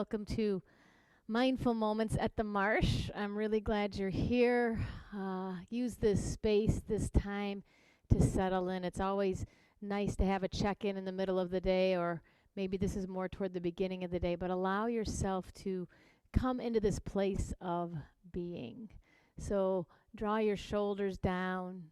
Welcome to Mindful Moments at the Marsh. I'm really glad you're here. Use this space, this time to settle in. It's always nice to have a check in the middle of the day, or maybe this is more toward the beginning of the day, but allow yourself to come into this place of being. So draw your shoulders down.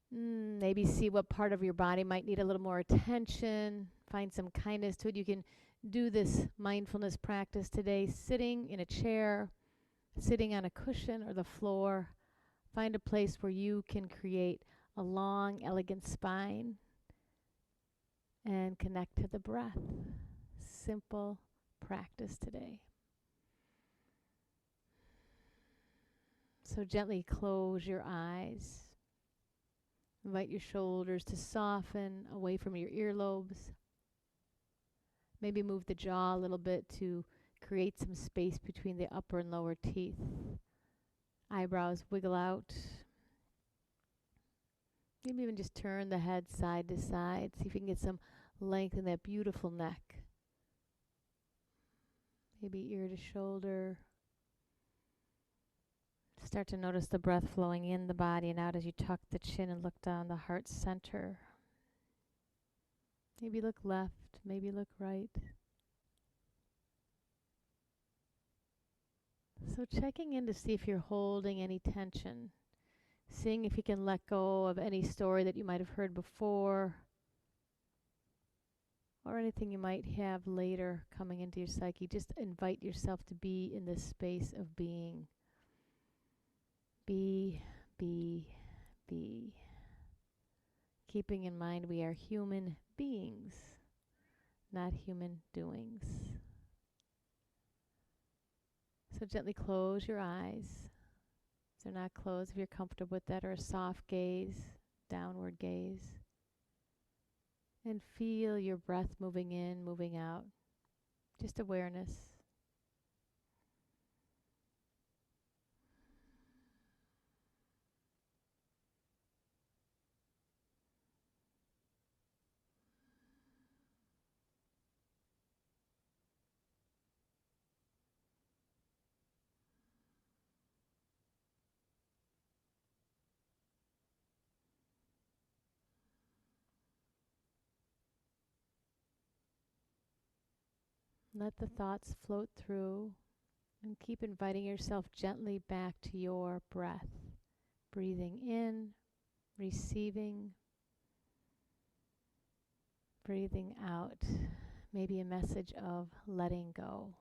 Maybe see what part of your body might need a little more attention. Find some kindness to it. You can do this mindfulness practice today sitting in a chair, sitting on a cushion or the floor. Find a place where you can create a long, elegant spine and connect to the breath. Simple practice today. So gently close your eyes. Invite your shoulders to soften away from your earlobes. Maybe move the jaw a little bit to create some space between the upper and lower teeth. Eyebrows wiggle out. Maybe even just turn the head side to side. See if you can get some length in that beautiful neck. Maybe ear to shoulder. Start to notice the breath flowing in the body and out as you tuck the chin and look down the heart center. Maybe look left, maybe look right. So checking in to see if you're holding any tension. Seeing if you can let go of any story that you might have heard before, or anything you might have later coming into your psyche. Just invite yourself to be in this space of being. Be, be, be. Keeping in mind we are human beings, not human doings. So gently close your eyes. If they're not closed, if you're comfortable with that, or a soft gaze, downward gaze. And feel your breath moving in, moving out. Just awareness. Let the thoughts float through and keep inviting yourself gently back to your breath. Breathing in, receiving, breathing out. Maybe a message of letting go.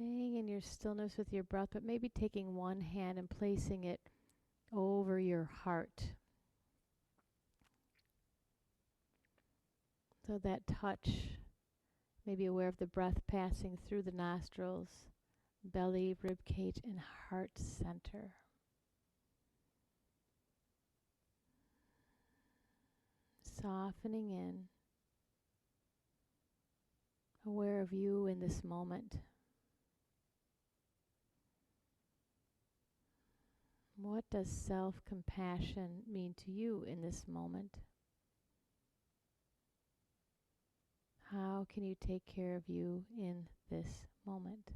Staying in your stillness with your breath, but maybe taking one hand and placing it over your heart. So that touch, maybe aware of the breath passing through the nostrils, belly, rib cage, and heart center. Softening in, aware of you in this moment. What does self-compassion mean to you in this moment? How can you take care of you in this moment?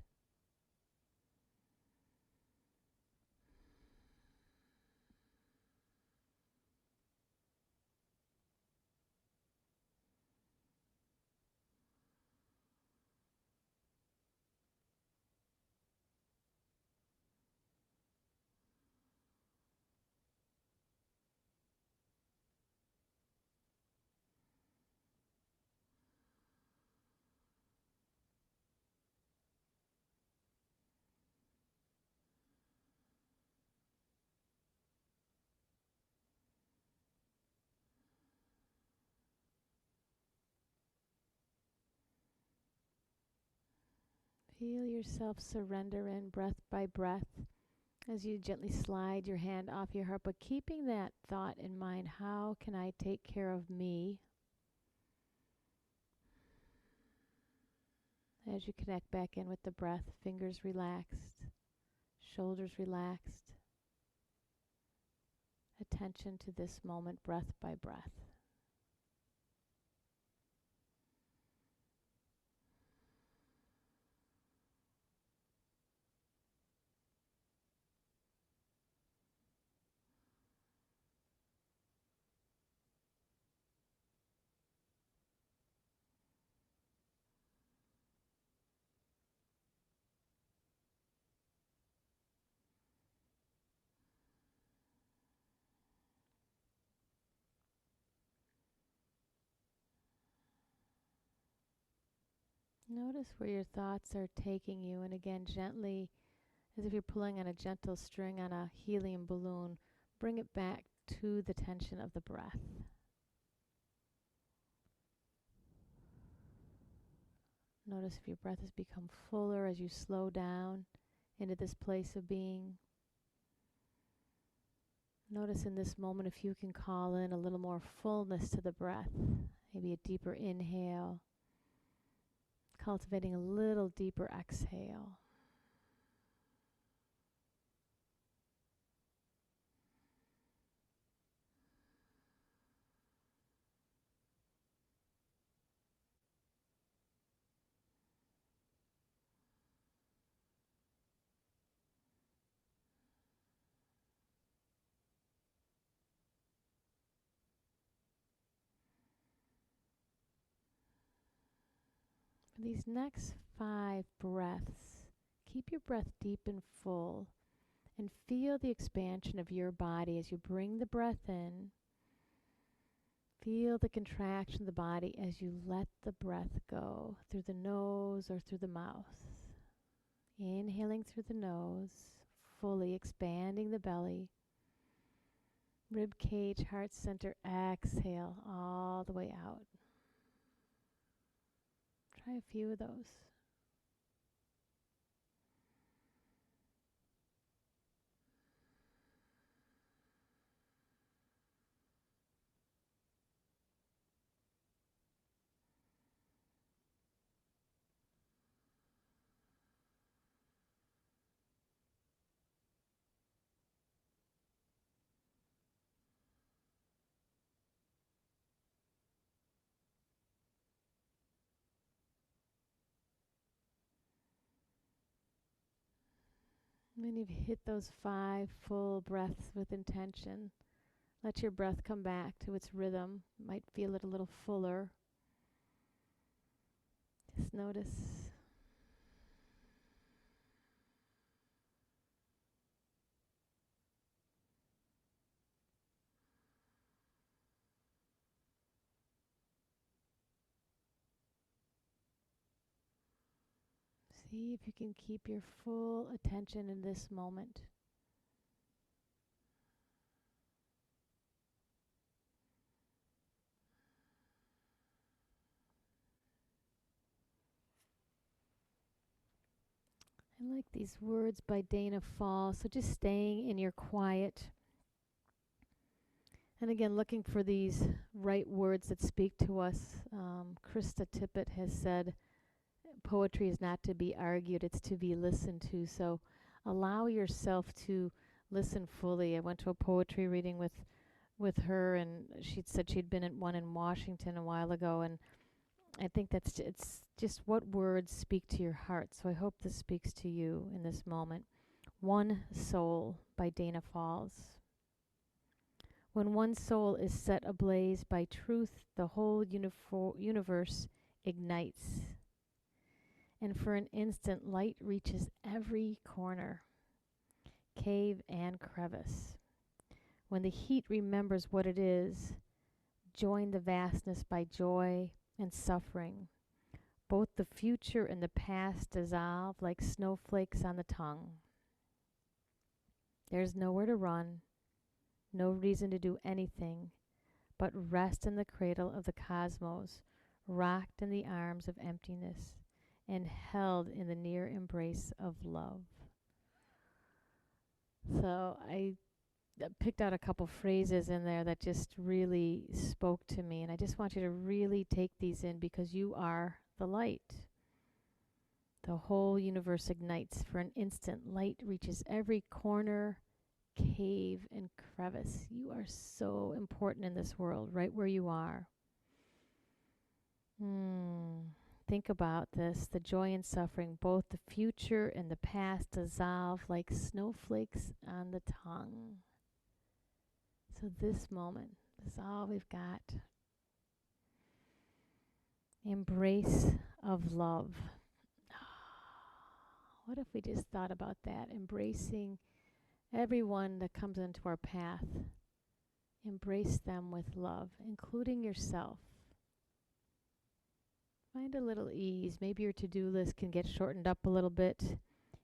Feel yourself surrender in breath by breath, As you gently slide your hand off your heart, but keeping that thought in mind, how can I take care of me? As you connect back in with the breath, fingers relaxed, shoulders relaxed, attention to this moment, breath by breath. Notice where your thoughts are taking you, and again, gently, as if you're pulling on a gentle string on a helium balloon, bring it back to the tension of the breath. Notice if your breath has become fuller as you slow down into this place of being. Notice in this moment if you can call in a little more fullness to the breath, maybe a deeper inhale, cultivating a little deeper exhale. For these next 5 breaths, keep your breath deep and full and feel the expansion of your body as you bring the breath in. Feel the contraction of the body as you let the breath go through the nose or through the mouth. Inhaling through the nose, fully expanding the belly. Rib cage, heart center, exhale all the way out. Try a few of those. When you've hit those 5 full breaths with intention, let your breath come back to its rhythm. You might feel it a little fuller. Just notice. See if you can keep your full attention in this moment. I like these words by Dana Fall. So just staying in your quiet. And again, looking for these right words that speak to us. Krista Tippett has said, poetry is not to be argued, it's to be listened to. So allow yourself to listen fully. I went to a poetry reading with her, and she'd said she'd been at one in Washington a while ago, and I think it's just what words speak to your heart. So I hope this speaks to you in this moment. One Soul by Dana Falls. When one soul is set ablaze by truth, the whole universe ignites. And for an instant, light reaches every corner, cave and crevice. When the heat remembers what it is, join the vastness by joy and suffering. Both the future and the past dissolve like snowflakes on the tongue. There's nowhere to run, no reason to do anything, but rest in the cradle of the cosmos, rocked in the arms of emptiness, and held in the near embrace of love. So I picked out a couple phrases in there that just really spoke to me. And I just want you to really take these in because you are the light. The whole universe ignites for an instant. Light reaches every corner, cave, and crevice. You are so important in this world, right where you are. Think about this. The joy and suffering, both the future and the past, dissolve like snowflakes on the tongue. So this moment, this is all we've got. Embrace of love. What if we just thought about that? Embracing everyone that comes into our path. Embrace them with love, including yourself. Find a little ease. Maybe your to-do list can get shortened up a little bit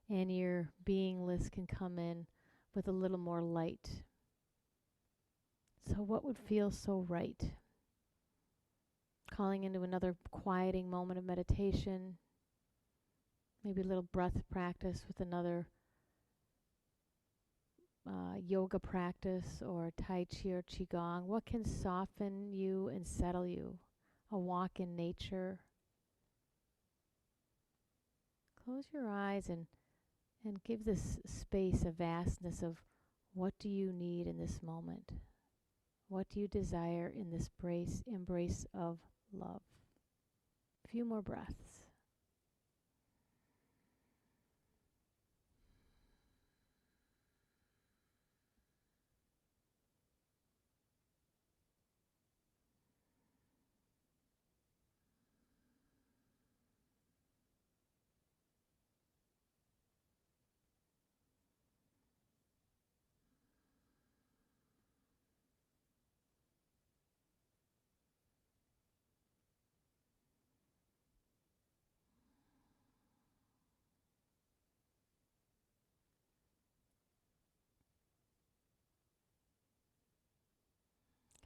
and your being list can come in with a little more light. So what would feel so right? Calling into another quieting moment of meditation, maybe a little breath practice with another yoga practice or Tai Chi or Qigong. What can soften you and settle you? A walk in nature. Close your eyes and give this space a vastness of what do you need in this moment? What do you desire in this embrace of love? A few more breaths.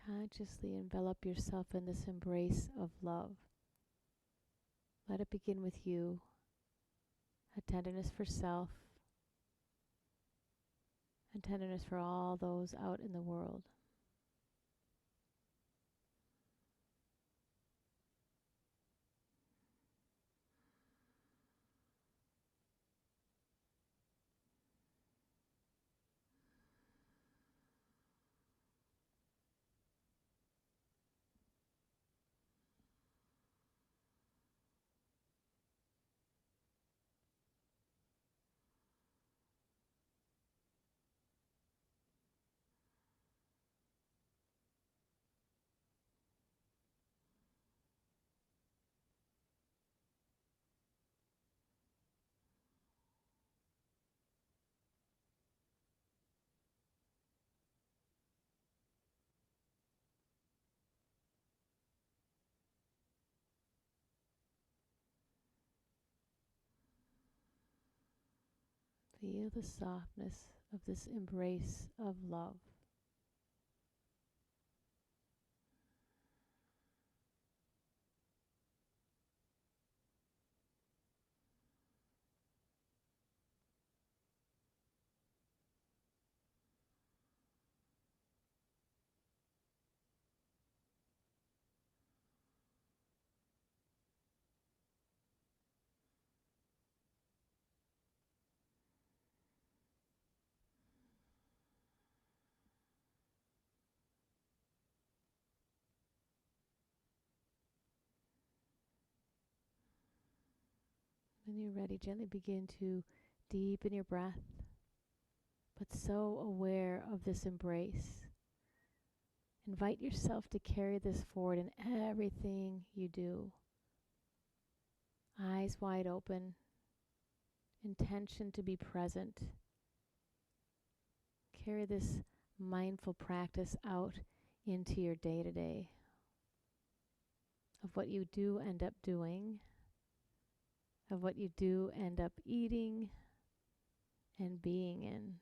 Consciously envelop yourself in this embrace of love. Let it begin with you, a tenderness for self, and tenderness for all those out in the world. Feel the softness of this embrace of love. When you're ready, gently begin to deepen your breath, but so aware of this embrace. Invite yourself to carry this forward in everything you do. Eyes wide open, intention to be present. Carry this mindful practice out into your day-to-day of what you do end up doing, of what you do end up eating and being in.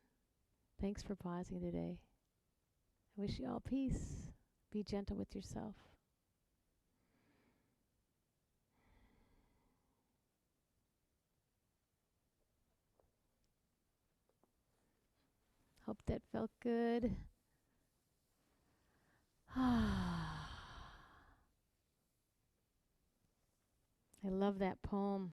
Thanks for pausing today. I wish you all peace. Be gentle with yourself. Hope that felt good. I love that poem.